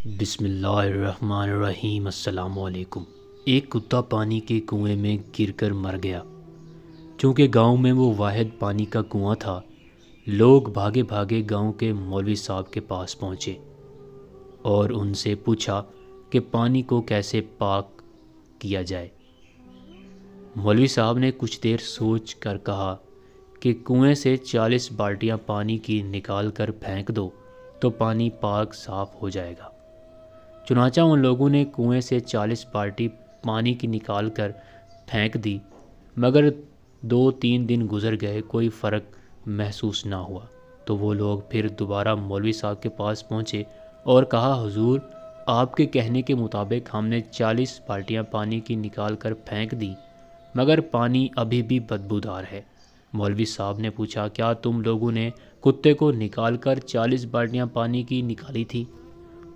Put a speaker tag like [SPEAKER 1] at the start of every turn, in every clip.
[SPEAKER 1] بسم اللہ الرحمن الرحیم۔ السلام علیکم۔ ایک کتا پانی کے کنویں میں گر کر مر گیا۔ چونکہ گاؤں میں وہ واحد پانی کا کنواں تھا، لوگ بھاگے بھاگے گاؤں کے مولوی صاحب کے پاس پہنچے اور ان سے پوچھا کہ پانی کو کیسے پاک کیا جائے۔ مولوی صاحب نے کچھ دیر سوچ کر کہا کہ کنویں سے 40 بالٹیاں پانی کی نکال کر پھینک دو تو پانی پاک صاف ہو جائے گا۔ چنانچہ ان لوگوں نے کنویں سے 40 بالٹی پانی کی نکال کر پھینک دی، مگر 2-3 دن گزر گئے، کوئی فرق محسوس نہ ہوا۔ تو وہ لوگ پھر دوبارہ مولوی صاحب کے پاس پہنچے اور کہا، حضور، آپ کے کہنے کے مطابق ہم نے 40 بالٹیاں پانی کی نکال کر پھینک دی، مگر پانی ابھی بھی بدبودار ہے۔ مولوی صاحب نے پوچھا، کیا تم لوگوں نے کتے کو نکال کر 40 بالٹیاں پانی کی نکالی تھی؟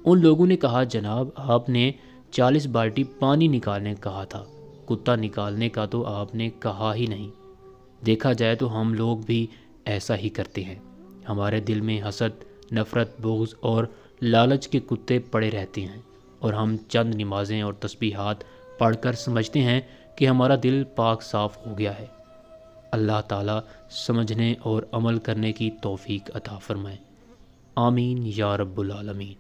[SPEAKER 1] ان لوگوں نے کہا، جناب، آپ نے 40 بالٹی پانی نکالنے کہا تھا، کتا نکالنے کا تو آپ نے کہا ہی نہیں۔ دیکھا جائے تو ہم لوگ بھی ایسا ہی کرتے ہیں۔ ہمارے دل میں حسد، نفرت، بغض اور لالچ کے کتے پڑے رہتے ہیں، اور ہم چند نمازیں اور تسبیحات پڑھ کر سمجھتے ہیں کہ ہمارا دل پاک صاف ہو گیا ہے۔ اللہ تعالیٰ سمجھنے اور عمل کرنے کی توفیق عطا فرمائے۔ آمین یا رب العالمین۔